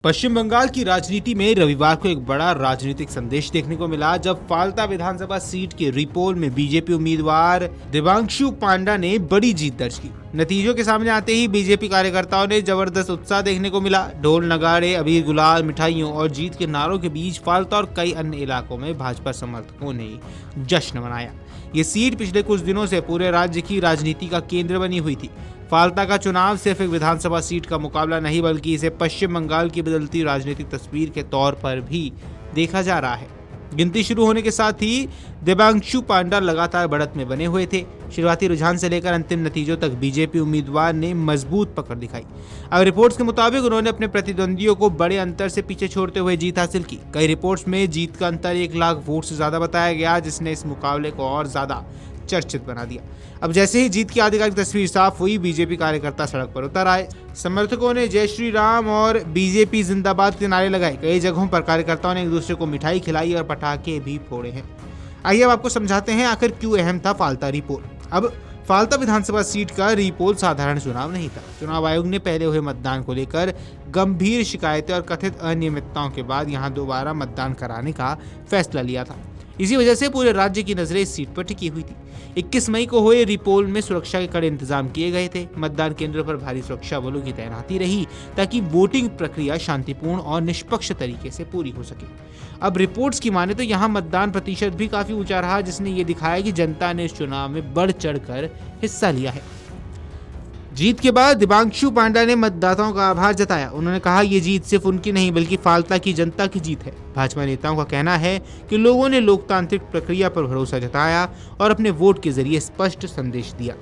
पश्चिम बंगाल की राजनीति में रविवार को एक बड़ा राजनीतिक संदेश देखने को मिला जब फाल्ता विधानसभा सीट के रिपोल में बीजेपी उम्मीदवार देवांशु पांडा ने बड़ी जीत दर्ज की। नतीजों के सामने आते ही बीजेपी कार्यकर्ताओं ने जबरदस्त उत्साह देखने को मिला। ढोल नगाड़े, अबीर गुलाल, मिठाइयों और जीत के नारों के बीच फाल्ता और कई अन्य इलाकों में भाजपा समर्थकों ने जश्न मनाया। ये सीट पिछले कुछ दिनों से पूरे राज्य की राजनीति का केंद्र बनी हुई थी। फाल्ता का चुनाव सिर्फ एक विधानसभा सीट का मुकाबला नहीं बल्कि इसे पश्चिम बंगाल की बदलती राजनीतिक तस्वीर के तौर पर भी देखा जा रहा है। गिनती शुरू होने के साथ ही देवांशु पांडा लगातार बढ़त में बने हुए थे। शुरुआती रुझान से लेकर अंतिम नतीजों तक बीजेपी उम्मीदवार ने मजबूत पकड़ दिखाई। अब रिपोर्ट्स के मुताबिक उन्होंने अपने प्रतिद्वंदियों को बड़े अंतर से पीछे छोड़ते हुए जीत हासिल की। कई रिपोर्ट्स में जीत का अंतर 1 लाख वोट से ज्यादा बताया गया, जिसने इस मुकाबले को और ज्यादा चर्चित बना दिया। अब जैसे ही जीत की आधिकारिक तस्वीर साफ हुई, बीजेपी कार्यकर्ता सड़क पर उतर आए। समर्थकों ने जय श्री राम और बीजेपी जिंदाबाद के नारे लगाए। कई जगहों पर कार्यकर्ताओं ने एक दूसरे को मिठाई खिलाई और पटाखे भी फोड़े हैं। आइए अब आपको समझाते हैं आखिर क्यों अहम था फाल्ता रिपोल। अब फाल्ता विधानसभा सीट का रिपोल साधारण चुनाव नहीं था। चुनाव आयोग ने पहले हुए मतदान को लेकर गंभीर शिकायतें और कथित अनियमितताओं के बाद यहां दोबारा मतदान कराने का फैसला लिया था। इसी वजह से पूरे राज्य की नजरें इस सीट पर टिकी हुई थी। 21 मई को हुए रिपोल में सुरक्षा के कड़े इंतजाम किए गए थे। मतदान केंद्र पर भारी सुरक्षा बलों की तैनाती रही ताकि वोटिंग प्रक्रिया शांतिपूर्ण और निष्पक्ष तरीके से पूरी हो सके। अब रिपोर्ट्स की माने तो यहाँ मतदान प्रतिशत भी काफी ऊंचा रहा, जिसने ये दिखाया कि जनता ने इस चुनाव में बढ़ चढ़कर हिस्सा लिया है। जीत के बाद देवांशु पांडा ने मतदाताओं का आभार जताया। उन्होंने कहा ये जीत सिर्फ उनकी नहीं बल्कि फाल्ता की जनता की जीत है। भाजपा नेताओं का कहना है कि लोगों ने लोकतांत्रिक प्रक्रिया पर भरोसा जताया और अपने वोट के जरिए स्पष्ट संदेश दिया।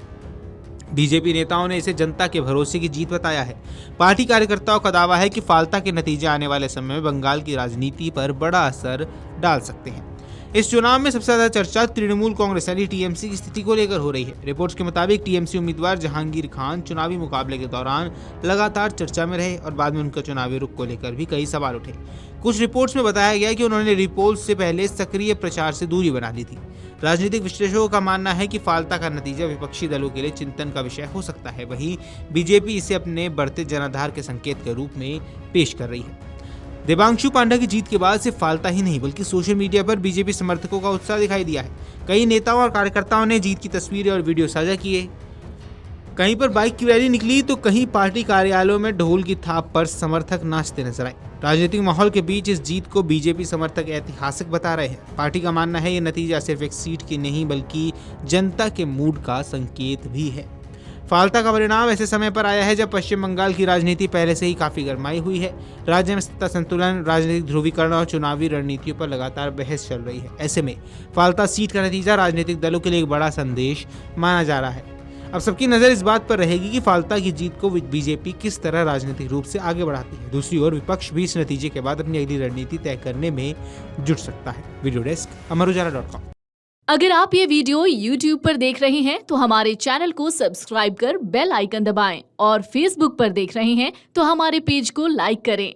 बीजेपी नेताओं ने इसे जनता के भरोसे की जीत बताया है। पार्टी कार्यकर्ताओं का दावा है कि फाल्ता के नतीजे आने वाले समय में बंगाल की राजनीति पर बड़ा असर डाल सकते हैं। इस चुनाव में सबसे ज्यादा चर्चा तृणमूल कांग्रेस यानी टीएमसी की स्थिति को लेकर हो रही है। रिपोर्ट्स के मुताबिक टीएमसी उम्मीदवार जहांगीर खान चुनावी मुकाबले के दौरान लगातार चर्चा में रहे और बाद में उनका चुनावी रुख को लेकर भी कई सवाल उठे। कुछ रिपोर्ट्स में बताया गया कि उन्होंने रिपोल से पहले सक्रिय प्रचार से दूरी बना ली थी। राजनीतिक विश्लेषकों का मानना है कि फाल्ता का नतीजा विपक्षी दलों के लिए चिंतन का विषय हो सकता है। वहीं बीजेपी इसे अपने बढ़ते जनाधार के संकेत के रूप में पेश कर रही है। देवांशु पांडा की जीत के बाद सिर्फ फाल्ता ही नहीं बल्कि सोशल मीडिया पर बीजेपी समर्थकों का उत्साह दिखाई दिया है। कई नेताओं और कार्यकर्ताओं ने जीत की तस्वीरें और वीडियो साझा किए। कहीं पर बाइक की रैली निकली तो कहीं पार्टी कार्यालयों में ढोल की थाप पर समर्थक नाचते नजर आए। राजनीतिक माहौल के बीच इस जीत को बीजेपी समर्थक ऐतिहासिक बता रहे हैं। पार्टी का मानना है ये नतीजा सिर्फ एक सीट की नहीं बल्कि जनता के मूड का संकेत भी है। फाल्ता का परिणाम ऐसे समय पर आया है जब पश्चिम बंगाल की राजनीति पहले से ही काफी गरमाई हुई है। राज्य में सत्ता संतुलन, राजनीतिक ध्रुवीकरण और चुनावी रणनीतियों पर लगातार बहस चल रही है। ऐसे में फाल्ता सीट का नतीजा राजनीतिक दलों के लिए एक बड़ा संदेश माना जा रहा है। अब सबकी नजर इस बात पर रहेगी कि फाल्ता की जीत को बीजेपी किस तरह राजनीतिक रूप से आगे बढ़ाती है। दूसरी ओर विपक्ष भी इस नतीजे के बाद अपनी अगली रणनीति तय करने में जुट सकता है। Video desk Amar Ujala dot com. अगर आप ये वीडियो YouTube पर देख रहे हैं तो हमारे चैनल को सब्सक्राइब कर बेल आइकन दबाएं और Facebook पर देख रहे हैं तो हमारे पेज को लाइक करें।